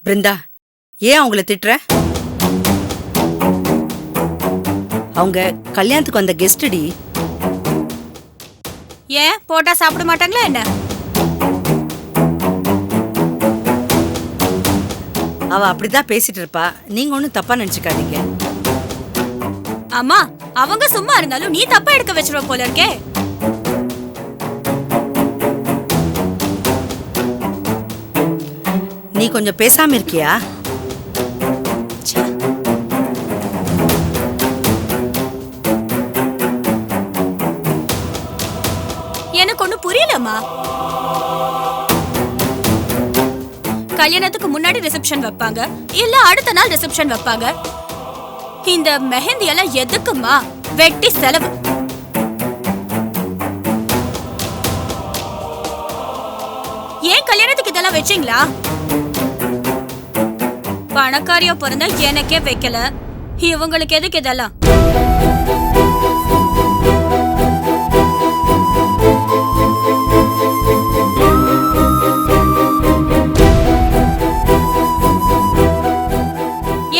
பிருந்தா, ஏன் அவங்கள திட்டுற? அவங்க கல்யாணத்துக்கு வந்த கெஸ்டடி. ஏன் போட்டா சாப்பிட மாட்டாங்களா என்ன? அவ அப்படிதான் பேசிட்டு இருப்பா, நீங்க ஒண்ணும் தப்பா நினைச்சுக்காதீங்க. அம்மா, அவங்க சும்மா இருந்தாலும் நீ தப்பா எடுக்க வச்சிருவ போல இருக்கே. நீ கொஞ்சம் பேசாம இருக்கியா? எனக்கு ஒண்ணு புரியலம்மா. கல்யாணத்துக்கு முன்னாடி ரிசப்ஷன் வைப்பாங்க, இல்ல அடுத்த நாள் ரிசப்ஷன் வைப்பாங்க. இந்த மெஹந்தி எல்லாம் எதுக்குமா? வெட்டி செலவு. ஏன் கல்யாணத்துக்கு இதெல்லாம் வச்சீங்களா? பணக்காரியா பிறந்த எனக்கே வைக்கல, இவங்களுக்கு எதுக்கு இதெல்லாம்?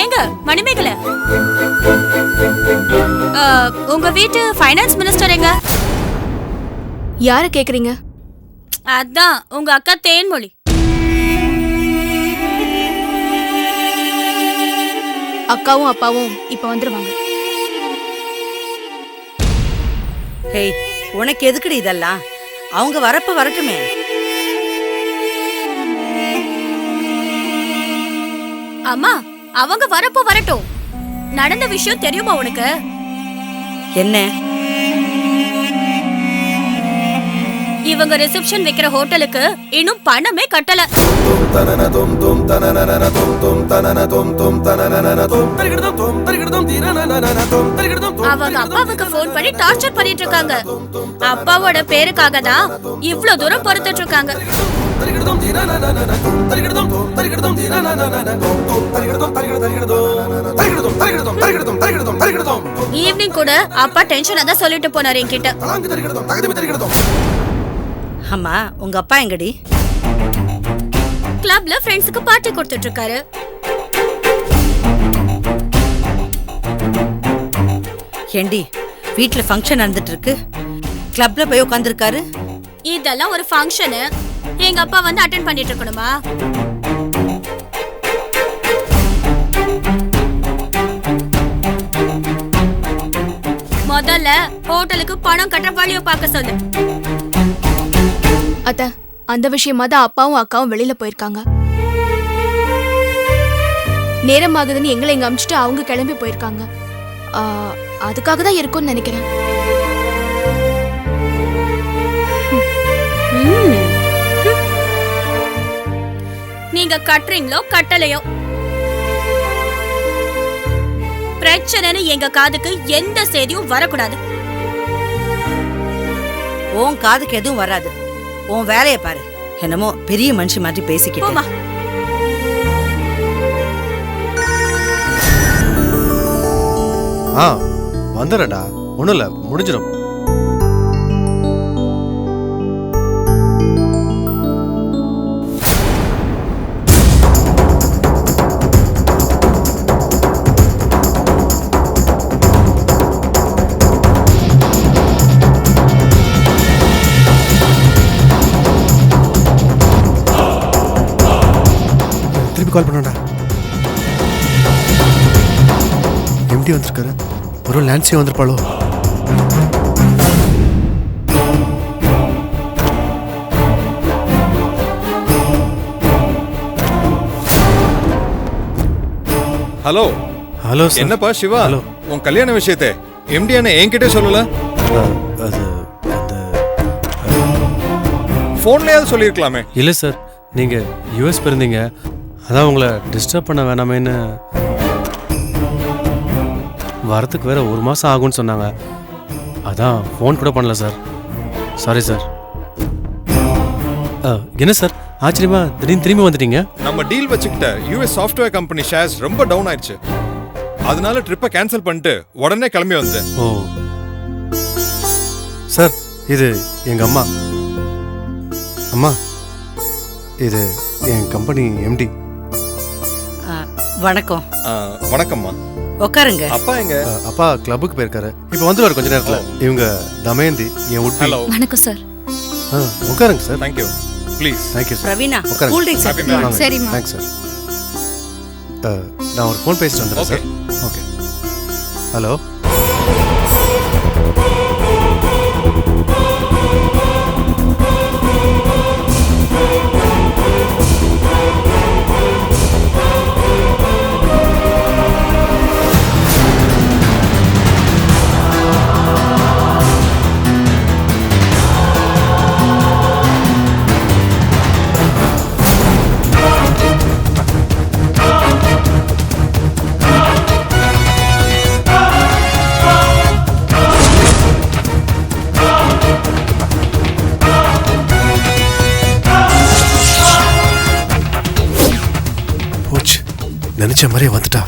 ஏங்க மணிமேகலை, உங்க வீட்டு ஃபைனான்ஸ் மினிஸ்டர் எங்க? யார கேக்குறீங்க? அதான் உங்க அக்கா தேன்மொழி. அக்காவும் அப்பாவும் இப்ப வந்துருவாங்க. ஹேய், உனக்கு எதுக்குடி இதெல்லாம்? அவங்க வரப்ப வரட்டுமே. அம்மா, அவங்க வரப்போ வரட்டும். நடந்த விஷயம் தெரியுமா உனக்கு? என்ன? இவங்க ரிசப்ஷன் வைக்கிற ஹோட்டலுக்கு இன்னும் பணமே கட்டல. அவங்க அப்பாவுக்கு போன் பண்ணி டார்ச்சர் பண்ணிட்டு இருக்காங்க. அப்பாவோட பேருக்காக தான் இவ்ளோ தூரம் பொறுத்துட்டு இருக்காங்க. ஈவினிங் கூட அப்பா டென்ஷனா தான் சொல்லிட்டு போனாரு என்கிட்ட. அம்மா, உங்க அப்பா எங்கடி? கிளப்ல ஃப்ரெண்ட்ஸ்க்கு பார்ட்டி கொடுத்துட்டு இருக்காரு. ஏண்டி, வீட்ல ஃபங்க்ஷன் நடந்துட்டு இருக்கு, கிளப்ல போய் உட்கார்ந்திருக்காரு. இதெல்லாம் ஒரு ஃபங்க்ஷன், எங்க அப்பா வந்து அட்டெண்ட் பண்ணிட்டு இருக்கணுமா? முதல்ல ஹோட்டலுக்கு பணம் கட்ட வழிய பார்க்க சொல்லு. அத்த, அந்த விஷயமா தான் அப்பாவும் அக்காவும் வெளியில போயிருக்காங்க. நேரம் ஆகுதுன்னு எங்களை இங்க அமிச்சிட்டு அவங்க கிளம்பி போயிருக்காங்க. அதுக்காக தான் இருக்கும்னு நினைக்கிறேன். நீங்க கட்டுறீங்களோ கட்டலையோ, பிரச்சனைன்னு எங்க காதுக்கு எந்த செய்தியும் வரக்கூடாது. உன் காதுக்கு எதுவும் வராது. உன் வேலையை பாரு. என்னமோ பெரிய மனுஷி மாதிரி பேசிக்கிட்டு. வந்துடுறேன்டா, ஒன்றும் இல்லை, முடிஞ்சிடும். திருப்பி கால் பண்ணடா. எம்டி வந்திருக்காரு. ஒரு லான்சி வந்திருப்பாளோ? Hello hello sir. என்னப்பா சிவா? ஹலோ. உன் கல்யாண விஷயத்தை எம்டி அண்ணா என்கிட்ட சொல்லல? அது ஃபோன்லயாவது சொல்லியிருக்கலாமே. இல்லை சார், நீங்கள் யூஎஸ் போயிருந்தீங்க, அதான் உங்களை டிஸ்டர்ப் பண்ண வேணாமேன்னு. வரத்துக்கு வேற 1 மாதம் ஆகும்னு சொன்னாங்க, அதான் ஃபோன் கூட பண்ணல சார். Sorry sir. என்ன சார் ஆச்சரியமா திடீர்னு திரும்பி வந்துட்டீங்க? நம்ம டீல் வச்சுக்கிட்ட யூஎஸ் சாஃப்ட்வேர் கம்பெனி ஷேர்ஸ் ரொம்ப டவுன் ஆயிடுச்சு. அதனால ட்ரிப்பை கேன்சல் பண்ணிட்டு உடனே கிளம்பி வந்தேன். ஓ சார், இது எங்கள் அம்மா. அம்மா, இது என் கம்பெனி எம்டி. வணக்கம். வணக்கம்மா. உட்காருங்க. அப்பா எங்க? அப்பா கிளப்புக்கு போயிருக்காரு. இப்போ வந்துருவாரு கொஞ்ச நேரத்துல. இவங்க தமயந்தி என் உட்பி. ஹலோ. வணக்கம் சார். உட்காருங்க sir. Thank you. Please. Thank you sir. Praveena, உட்காருங்க. கூல் ட்ரிங்க்ஸ் Happy எடுத்துட்டு வாங்க. சரிம்மா. Thanks sir. நான் ஒரு ஃபோன் பேசிட்டு வந்துடுறேன் Okay. சார். ஓகே. ஹலோ. போச்சு, நினைச்ச மாதிரியே வந்துட்டா.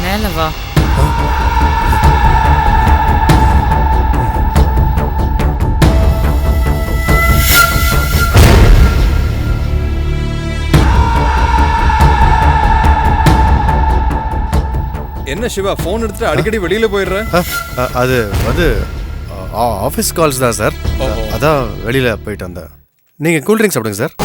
மேல வா. என்ன சிவா ஃபோன் எடுத்துட்டு அடிக்கடி வெளியில போயிடுற? அது வந்து ஆஃபீஸ் கால்ஸ் தான் சார். அதான் வெளியில போயிட்டு வந்தேன். நீங்க கூல் ட்ரிங்க்ஸ் சாப்பிடுங்க சார்.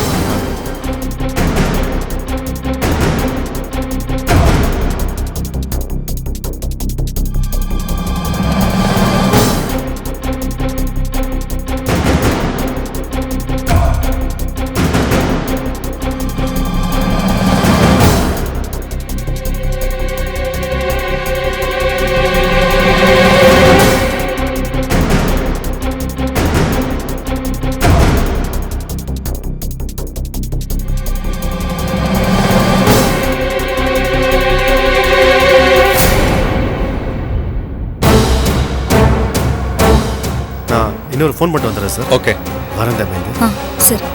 நான் இன்னொரு ஃபோன் பண்ணிட்டு வந்துடுறேன் சார். ஓகே. வரேன் தம்பி. சரி.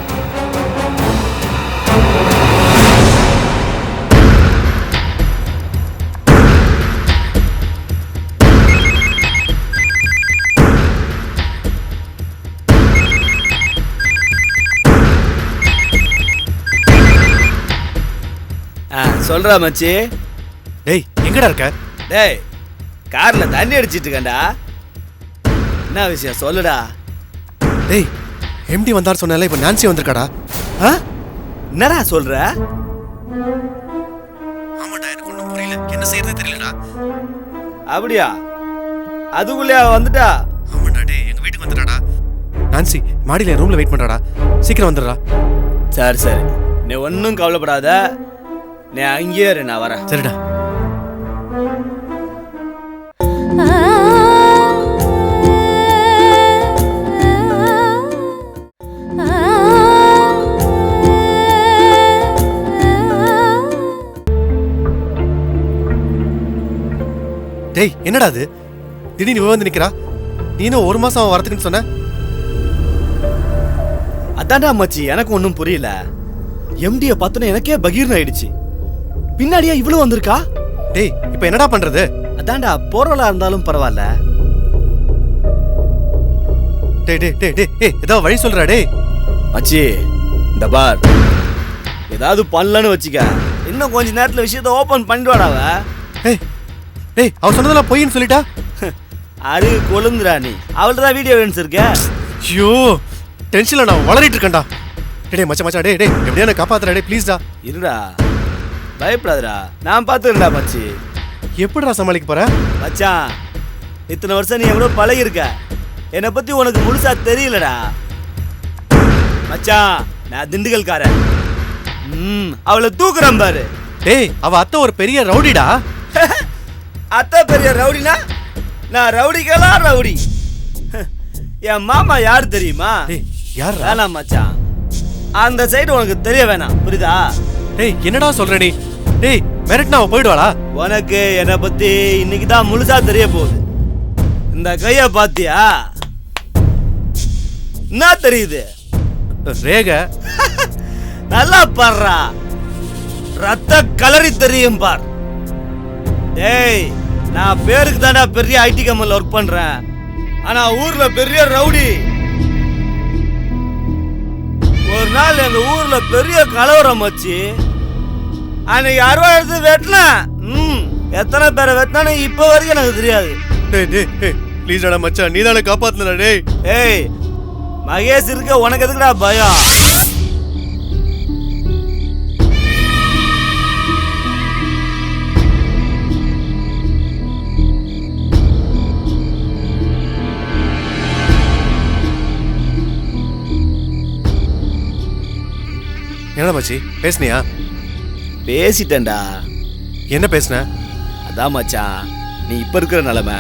சொல்றா மச்சி. டேய் எங்கடா இருக்க? டேய் கார்ல தண்ணி அடிச்சிட்டு இருக்கேன்டா. என்ன விஷயம் சொல்லுடா. டேய் எம்டி வந்தார் சொன்னால இப்போ நான்சி வந்திருக்காடா. என்னடா சொல்ற? ஆமாடா, எனக்கு ஒன்றும் புரியல, என்ன செய்யறதே தெரியலடா. அப்படியா? அதுக்குள்ளே வந்துட்டா? ஆமாடா, டேய் எங்க வீட்டுக்கு வந்துடாடா. நான்சி மாடியில ரூம்ல வெயிட் பண்றாடா, சீக்கிரம் வந்துடுறா. சரி சரி, நீ ஒன்றும் கவலைப்படாத, நீ அங்கேயே இரு, நான் வரேன். சரிடா. டேய் என்னடா அது, திடீர்னு வந்து நிக்கிறா. நீனும் ஒரு மாசம் அவன் வரத்துக்குன்னு சொன்ன. அதான்டா மச்சி எனக்கு ஒன்றும் புரியல. எம்டியை பார்த்தோன்னே எனக்கே பகீர்னு ஆயிடுச்சு. பின்னாடியா இவ்வளவு வந்திருக்கா? டேய் இப்போ என்னடா பண்றது? அதான்டா போறவளா இருந்தாலும் பரவாயில்ல. டேய் டேய் டேய் டேய் ஏதோ வழி சொல்றா டேய். மச்சி இந்த பார், ஏதாவது பண்ணலன்னு வச்சுக்க, இன்னும் கொஞ்ச நேரத்துல விஷயத்த ஓபன் பண்ணிடுவாடாவ. ஏய் டேய் அவ சொன்னதெல்லாம் பொய்ன்னு சொல்லிட்டா. அரு கொழுந்துடா நீ. அவள்கிட்ட தான் வீடியோ எவிடன்ஸ் இருக்க. ஐயோ டென்ஷன்ல நான் வளரிட்டு இருக்கேன்டா. டேய் மச்சான் மச்சான் டேய் டேய் எப்படியா என்ன காப்பாத்துறா டேய் ப்ளீஸ்டா. இருடா, பயப்படாதடா, நான் பார்த்துக்கிறேன்டா மச்சி. எப்படிடா சமாளிக்க போற? மச்சான் இத்தனை வருஷம் நீ எவ்வளோ பழகி இருக்க, என்னை பத்தி உனக்கு முழுசா தெரியலடா மச்சான். நான் திண்டுக்கல்காரன். அவளை தூக்குறேன் பாரு. டேய் அவ அத்தை ஒரு பெரிய ரவுடிடா. அத்தை பெரிய ரவுடினா நான் ரவுடிக்கெல்லாம் ரவுடி. என் மாமா யார் தெரியுமா? டேய் யார்? வேணாம் மச்சான், அந்த சைடு உனக்கு தெரிய வேணாம், புரியுதா? டேய் என்னடா சொல்ற நீ? டேய் மிரட்னா அவ போயிடுவாளா? உனக்கு என்னை பத்தி இன்னைக்கு தான் முழுசா தெரிய போகுது. இந்த கைய பாத்தியா? என்ன தெரியுது? ரேக. நல்லா பாடுறா, ரத்த கலரி தெரியும் பார். டேய் நான் பேருக்கு தாண்டா பெரிய ஐடி கம்பெனில ஒர்க் பண்றேன், ஆனா ஊர்ல பெரிய ரவுடி. ஒரு நாள் எங்க ஊர்ல பெரிய கலவரம் வச்சு அன்னைக்கு 60 எடுத்து வெட்டினேன். எத்தனை பேரை வெட்டினானு இப்ப வரைக்கும் எனக்கு தெரியாது. டேய் டேய் ப்ளீஸ்டா மச்சான் நீதானே காப்பாத்துனடா டேய். ஏய் மகேஷ் இருக்க உனக்கு எதுக்குடா பயம்? என்னடா மச்சி பேசுனியா? பேசிட்டேன்டா. என்ன பேசுன? அதான் மச்சான், நீ இப்ப இருக்கிற நிலைமை,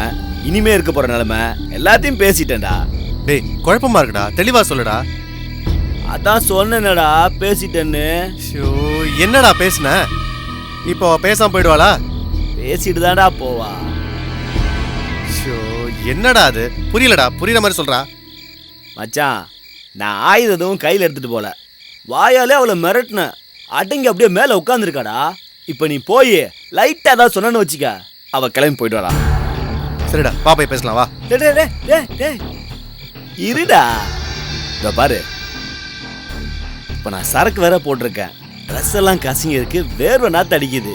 இனிமே இருக்க போற நிலைமை எல்லாத்தையும் பேசிட்டேன்டா. டேய் குழப்பமா இருக்குடா, தெளிவா சொல்லுடா. அதான் சொன்னேனடா பேசிட்டேன்னு. ஷோ என்னடா பேசுன? இப்போ பேசாம போயிடுவாளா? பேசிட்டு தான்டா போவா. ஷோ என்னடா அது புரியலடா, புரியுற மாதிரி சொல்றா. மச்சான் நான் ஆயுதம் கையில் எடுத்துட்டு போல, வாயாலே அவளை மிரட்டினேன், அடங்கி அப்படியே மேல உட்காந்துருக்காடா. இப்ப நீ போய் லைட்டா ஏதாவது சொன்னு வச்சுக்க, அவ கிளம்பி போயிடுவாடா. சரிடா வா போய் பேசலாம் வா. இருடா, இத பாரு, இப்ப நான் சரக்கு வேற போட்டிருக்கேன், ட்ரெஸ் எல்லாம் கசிங்க இருக்கு, வேர்வை நாத்து அடிக்குது.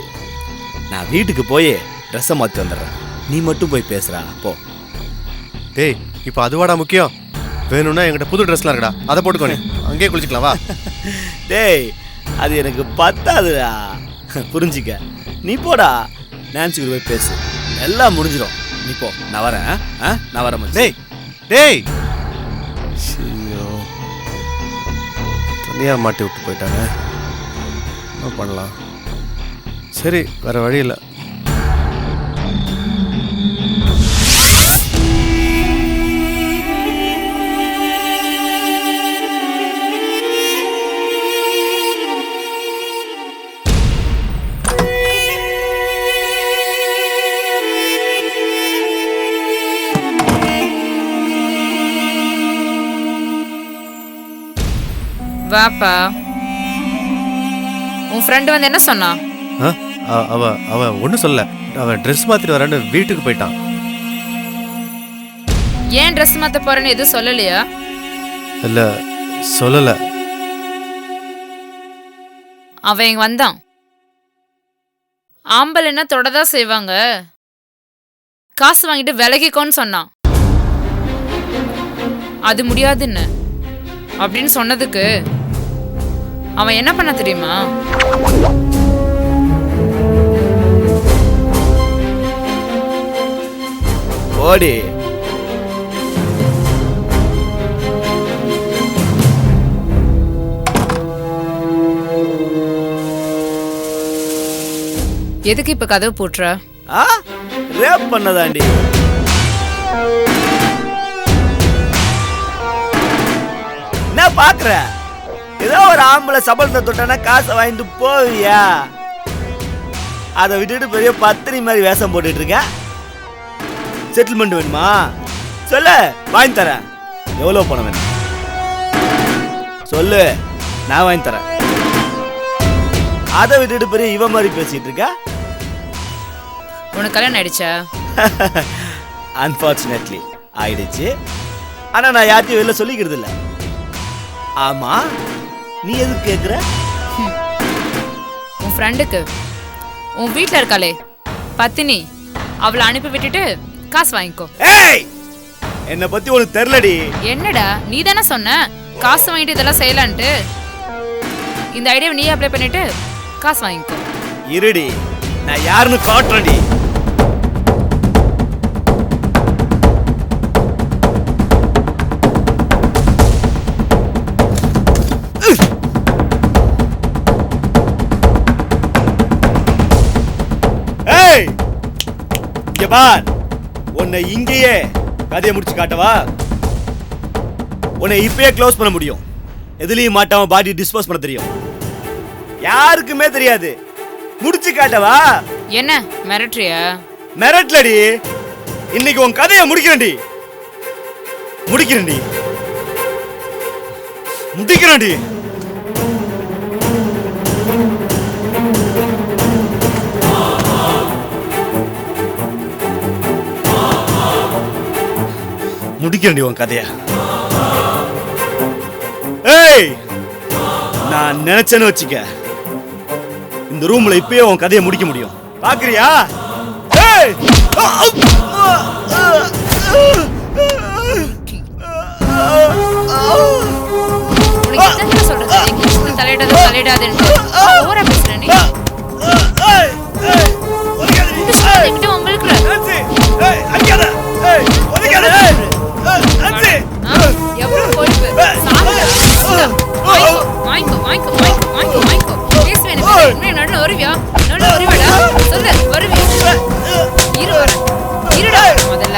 நான் வீட்டுக்கு போய் ட்ரெஸ்ஸை மாற்றி வந்துடுறேன், நீ மட்டும் போய் பேசுறா போ. டேய் இப்போ அதுவாடா முக்கியம்? வேணும்னா என்கிட்ட புது ட்ரெஸ்லாம் இருக்குடா, அதை போட்டுக்கோ, நீ அங்கேயே குளிச்சுக்கலாம் வா. டேய் அது எனக்கு பத்தாதுடா, புரிஞ்சிக்க. நீ போடா, நான்சி கூட போய் பேசு, எல்லாம் முடிஞ்சிடும். நீ போ, நான் வரேன். நான் வரேன் மச்சி. டேய் டேய் ஐயோ தனியா மாட்டி விட்டு போயிட்டாங்க, என்ன பண்ணலாம்? சரி வேற வழி இல்லை. வாப்பா. உன் ஃப்ரெண்டு வந்து என்ன சொன்னா? அவ அவ ஒன்றும் சொல்லல, அவ ட்ரெஸ் மாத்திட்டு வரேன்னு வீட்டுக்கு போயிட்டான். ஏன் ட்ரெஸ் மாத்த போறேன்னு எதுவும் சொல்லலையா? இல்ல சொல்லல. அவன் இங்க வந்தான், ஆம்பளைன்னா தொடதான் செய்வாங்க, காசு வாங்கிட்டு விலகிக்கோன்னு சொன்னான். அது முடியாதுன்னு அப்படின்னு சொன்னதுக்கு அவன் என்ன பண்ண தெரியுமா? ஓடி எதுக்கு இப்ப கதவு போட்டுற? ரேப் பண்ணதாண்டி. என்ன பாக்குற? ஏதோ ஒரு ஆம்பளை சபலத்தை தொட்டானா காசை வாங்கிட்டு போவியா? அதை விட்டுட்டு பெரிய பத்தினி மாதிரி வேஷம் போட்டுட்டு இருக்க. செட்டில்மெண்ட் வேணுமா? சொல்ல, வாங்கி தரேன். எவ்வளவு பணம் வேணும்? சொல்லு, நான் வாங்கி தரேன். அதை விட்டுட்டு பெரிய இவ மாதிரி பேசிட்டு இருக்கா. உனக்கு கல்யாணம் ஆயிடுச்சா? அன்பார்ச்சுனேட்லி ஆயிடுச்சு. ஆனா நான் யார்ட்டையும் வெளில சொல்லிக்கிறது இல்ல. ஆமா, நீ எதுக்கு கேக்குற? உன் ஃப்ரெண்டுக்கு உன் வீட்ல இருக்காளே பத்தினி, அவளை அனுப்பி விட்டுட்டு காசு வாங்கிக்கோ. ஏய், என்ன பத்தி உனக்கு தெரியலடி. என்னடா நீ தானே சொன்ன காசு வாங்கிட்டு இதெல்லாம் செய்யலான்ட்டு. இந்த ஐடியாவை நீ அப்ளை பண்ணிட்டு காசு வாங்கிக்கோ. இருடி, நான் யாருன்னு காட்டுறேன்டி. ஏய், இங்க பார், உன்னை இங்கேயே கதையை முடிச்சு காட்டவா? உன்னை இப்பயே க்ளோஸ் பண்ண முடியும். எதுலயும் மாட்டாம பாடி டிஸ்போஸ் பண்ண தெரியும். யாருக்குமே தெரியாது. முடிச்சு காட்டவா? என்ன மிரட்டுறியா? மிரட்டலடி, இன்னைக்கு உன் கதையை முடிக்கிறேன்டி. முடிக்கிறேன்டி. முடிக்கிறேன்டி உன் கதைய. ஏய், நான் நினைச்சேன்னு வச்சுக்க, இந்த ரூம்ல இப்பயே உன் கதையை முடிக்க முடியும். பாக்குறியா? ஏய், உனக்கு எத்தனை சொல்றது எங்க தலையிடாதுன்னு ஓவரா பேசுற நீ. என்கிட்ட உங்களுக்கு எவ்வளவு போயிட்டு வாங்கிக்கோ பேசுவேன். நடுல வருவியா? சொல்லு, வருவியா? இருடா முதல்ல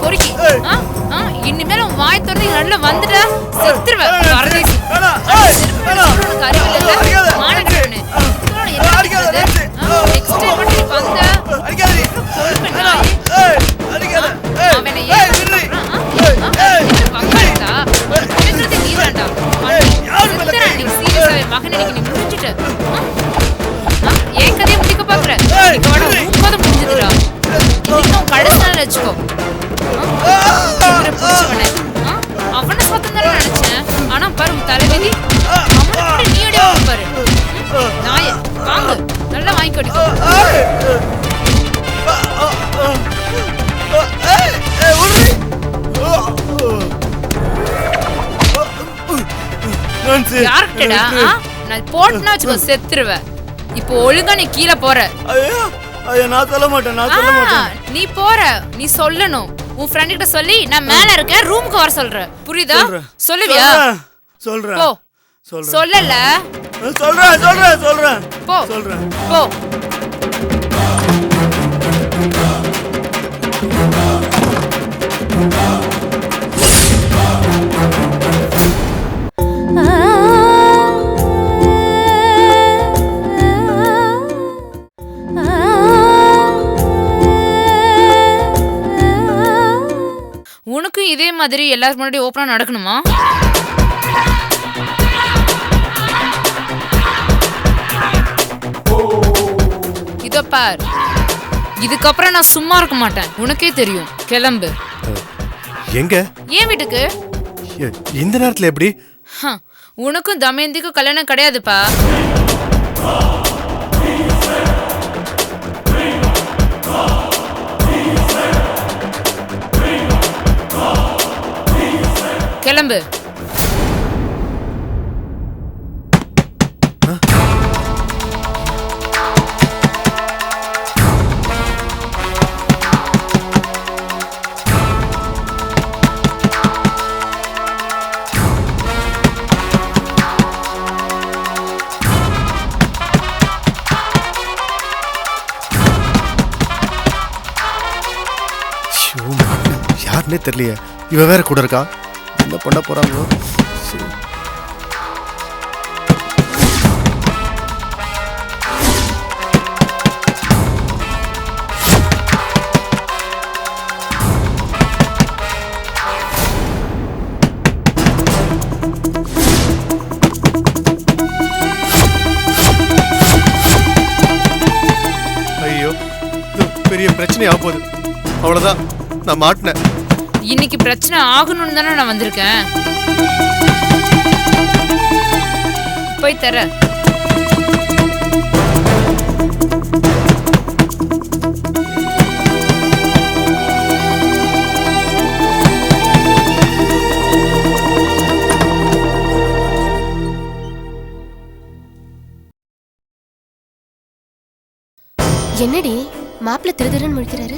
பொறுக்கி. இனிமேல உன் வாய் திறந்து நடுல வந்துட்டா செத்துருவேன். வரதேசி உனக்கு அறிவில்லை, மானக்கண்ணு. நெக்ஸ்ட் டைம் மட்டும் நீ வந்த அவனை ஏன் பக்காடா நீதாண்டா நீ சீரியஸாவே மகன் நீ முடிஞ்சுட்ட. ஏன் கதையை முடிக்க பாக்குற? முப்பது முடிஞ்சதுடா. இன்னும் கடைசி நாள் வச்சுக்கோ. அவனை சத்தம் தானே நினைச்சேன். ஆனா பாரு தலைவிதி அவனை நீ அடி பாரு. நாய வாங்க, நல்லா வாங்கிக்கோ. யார்கிட்டடா? நான் போட்டுனா வச்சுக்கோ செத்துருவேன். இப்போ ஒழுங்கா நீ கீழே போற. நான் சொல்ல மாட்டேன். நீ போற, நீ சொல்லணும். உன் ஃப்ரெண்ட் கிட்ட சொல்லி நான் மேல இருக்கேன் ரூமுக்கு வர சொல்ற. புரியுதா? சொல்லுவியா? சொல்றேன். போ. சொல்லல. சொல்றேன். போ. போ. உனக்கும் இதே மாதிரி எல்லாரும் முன்னாடி ஓப்பனா நடக்கணுமா? இதோ பார், இதுக்கப்புறம் நான் சும்மா இருக்க மாட்டேன். உனக்கே தெரியும். கிளம்பு. எங்க? ஏன் வீட்டுக்கு? இந்த நேரத்துல எப்படி? உனக்கும் தமயந்திக்கும் கல்யாணம் கிடையாதுப்பா. கிளம்பு. யாருன்னே தெரியலையே. இவ வேற கூட இருக்கா. என்ன பண்ண போறாங்களோ? பெரிய பிரச்சனை ஆக போகுது. அவ்வளவுதான், நான் மாட்டினேன். இன்னைக்கு பிரச்சனை ஆகணும்னு தானே நான் வந்திருக்கேன். போய் தர. என்னடி மாப்பிள்ள திருதிரன்னு முடிக்கிறாரு?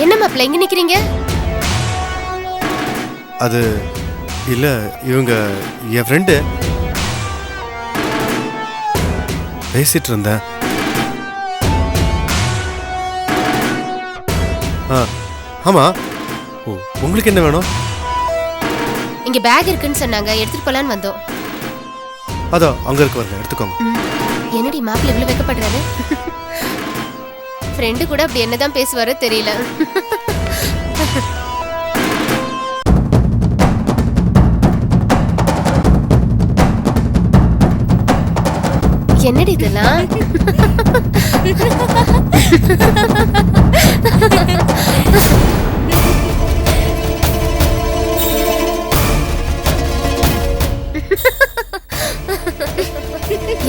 என்ன மாப்பிள்ள எங்க நிக்கிறீங்க? அது இல்ல, இவங்க என் ஃப்ரெண்டு. பேசிட்டு இருந்தேன். ஆமா. ஓ, உங்களுக்கு என்ன வேணும்? இங்க பேக் இருக்குன்னு சொன்னாங்க, எடுத்துட்டு போலான்னு வந்தோம். அதோ அங்க இருக்கு, வரல எடுத்துக்கோங்க. என்னடி மாப்பிள்ள இவ்வளவு வெக்கப்படுறாரு? ஃப்ரெண்டு கூட அப்படி என்னதான் பேசுவாரோ தெரியல. என்னடி இதெல்லாம்?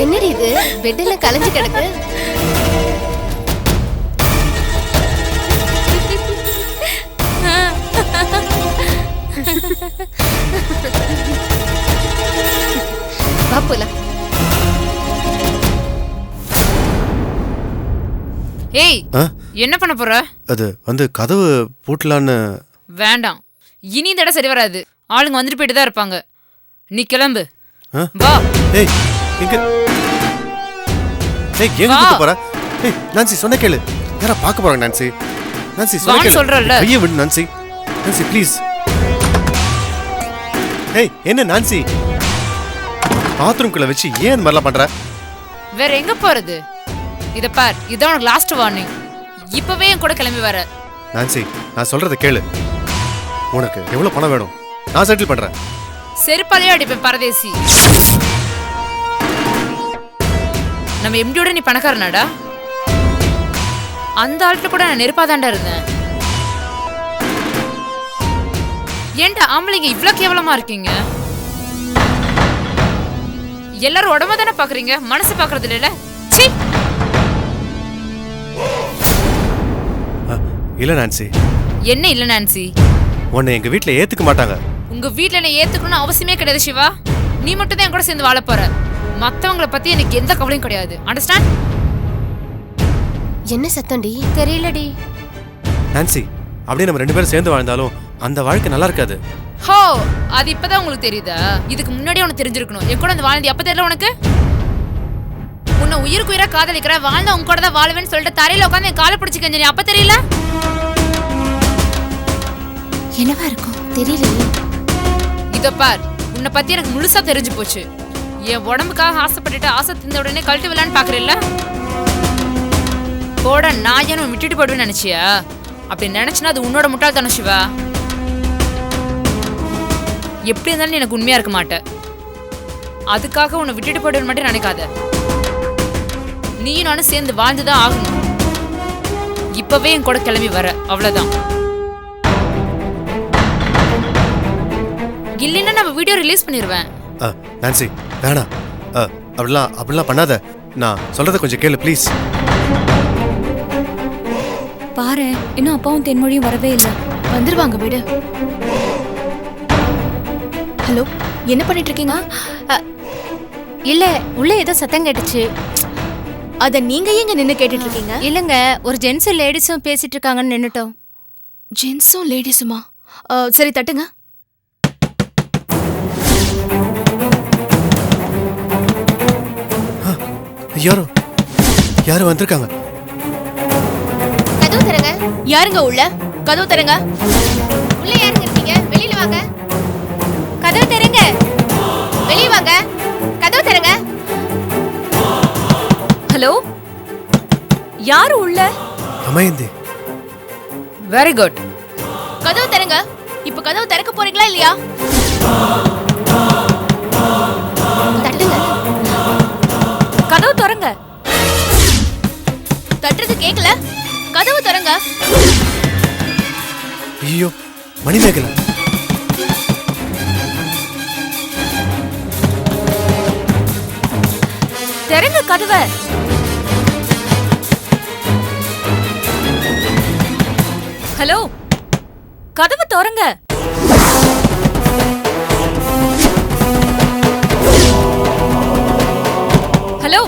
என்னடி இது, பெட்ல கலைஞ்சு கிடக்கு. பாப்புல ஏய், என்ன பண்ண போற? அது வந்து கதவு பூட்டலான்னு. வேண்டாம், இனி இந்த இடம் சரி வராது. ஆளுங்க வந்துட்டு போயிட்டு தான் இருப்பாங்க. நீ கிளம்பு. வா. ஏய் எங்க? ஏய் எங்க கூட்டி போற? ஏய் நான்சி, சொன்ன கேளு. யாரா பார்க்க போறாங்க நான்சி? நான்சி சொன்ன கேளு. சொல்றல்ல. ஐயே விடு நான்சி. Nancy please. ஏய் என்ன நான்சி? பாத்ரூம்குள்ள வச்சு ஏன் இந்த மாதிரிலாம் பண்ற? வேற எங்க போறது? இத பார், இதான் உனக்கு லாஸ்ட் வார்னிங். இப்பவே என் கூட கிளம்பி வர. நான்சி, நான் சொல்றத கேளு. உனக்கு எவ்வளவு பணம் வேணும்? நான் செட்டில் பண்றேன். செருப்பாலேயே அடிப்பேன் பரதேசி. நம்ம எம்டியோட நீ பணக்காரனாடா? அந்த ஆள்கிட்ட கூட நான் நெருப்பாதாண்டா இருந்தேன். ஏன்டா ஆம்பளைங்க இவ்ளோ கேவலமா இருக்கீங்க? எல்லாரும் உடம்ப தானே பாக்குறீங்க, மனசு பாக்குறது இல்ல. சீ. இல்ல நான்சி. என்ன இல்ல நான்சி? உன்னை எங்க வீட்ல ஏத்துக்க மாட்டாங்க. உங்க வீட்ல என்ன ஏத்துக்கணும்னு அவசியமே கிடையாது சிவா. நீ மட்டும் தான் என் கூட சேர்ந்து வாழ போற. மத்தவங்களை பத்தி எனக்கு எந்த கவலையும் கிடையாது. அண்டர்ஸ்டாண்ட்? என்ன சத்தம்டி? தெரியலடி. நான்சி, அப்படியே நம்ம 2 பேரும் சேர்ந்து வாழ்ந்தாலும் அந்த வாழ்க்கை நல்லா இருக்காது. ஹோ, அது இப்பதான் உங்களுக்கு தெரியுதா? இதுக்கு முன்னாடியே உனக்கு தெரிஞ்சிருக்கணும். என் கூட வந்து வாழ்ந்து அப்ப தெரியல உனக்கு? உன்னை உயிருக்கு உயிரா காதலிக்கிற, வாழ்ந்த உங்க கூட தான் வாழவேன்னு சொல்லிட்டு தரையில உட்காந்து என் காலை பிடிச்சி கெஞ்ச, அப்ப தெரியல? என்னவா இருக்கும்? தெரியலையே. இதோ பார், உன்னை பத்தி எனக்கு முழுசா தெரிஞ்சு போச்சு. என் உடம்புக்காக ஆசைப்பட்டுட்டு ஆசை திந்த உடனே கழட்டு விழான்னு பாக்குறேன்ல? போட நான் ஏன் விட்டுட்டு போடுவேன்னு நினைச்சியா? அப்படி நினைச்சுன்னா அது உன்னோட முட்டாள்தானே சிவா. எப்படி இருந்தாலும் எனக்கு உண்மையா இருக்க மாட்டேன். அதுக்காக உன்னை விட்டுட்டு போடுவேன்னு மட்டும் நினைக்காத. நீயும் நானும் சேர்ந்து வாழ்ந்துதான் ஆகணும். இப்பவே என் கூட கிளம்பி வர, அவ்வளவுதான். இல்லைன்னா நம்ம வீடியோ ரிலீஸ் பண்ணிடுவேன். நான்சி வேணாம். அப்படிலாம் பண்ணாத. நான் சொல்றத கொஞ்சம் கேளு ப்ளீஸ். பாரு, இன்னும் அப்பாவும் தென்மொழியும் வரவே இல்லை. வந்துருவாங்க விடு. ஹலோ, என்ன பண்ணிட்டு இருக்கீங்க? இல்ல, உள்ள ஏதோ சத்தம் கேட்டுச்சு. அத நீங்க ஏங்க நின்னு கேட்டுட்டு இருக்கீங்க? இல்லங்க, ஒரு ஜென்ஸும் லேடிஸும் பேசிட்டு இருக்காங்கன்னு நின்னுட்டோம். ஜென்ஸும் லேடிஸுமா? சரி தட்டுங்க. யாரோ வந்திருக்காங்க. கதவு தரங்க. யாருங்க உள்ள? கதவு தரங்க. உள்ள யாருங்க இருக்கீங்க? வெளியில வாங்க. கதவு தரங்க. வெளிய வாங்க. கதவு தரங்க. யாரு உள்ள? அமைந்தி. Very good. கதவு திறங்க. இப்ப கதவு திறக்க போறீங்களா இல்லையா? தட்டுங்க. கதவு திறங்க. தட்டுறது கேக்கல? கதவு திறங்க. ஐயோ மணிமேகலை. திறங்க கதவை. ஹலோ, கதவு திறங்க. ஹலோ,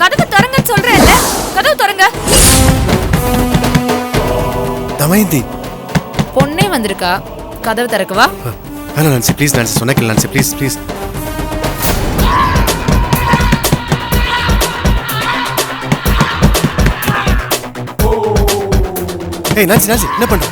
கதவு திறங்கன்னு சொல்றேன்ல, கதவு திறங்க. தமயந்தி. பொண்ணே வந்திருக்கா, கதவு திறக்கவா? வேணாம் நான்சி ப்ளீஸ். நான்சி சொன்ன கேளு நான்சி ப்ளீஸ் ப்ளீஸ். ஏய் நான்சி நான்சி என்ன பண்ற?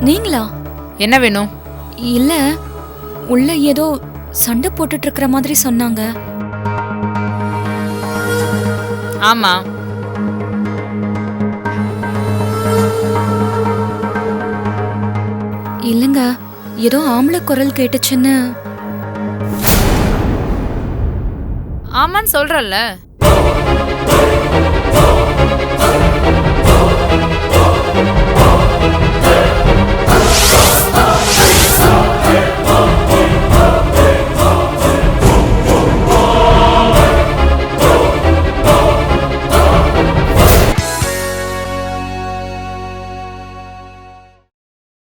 நீங்களா? என்ன வேணும்? இல்ல, உள்ள ஏதோ சண்டை போட்டுட்டு இருக்கிற மாதிரி சொன்னாங்க. ஆமா, இல்லங்க, ஏதோ ஆம்பளை குரல் கேட்டுச்சுன்னு. ஆமான்னு சொல்றல்ல.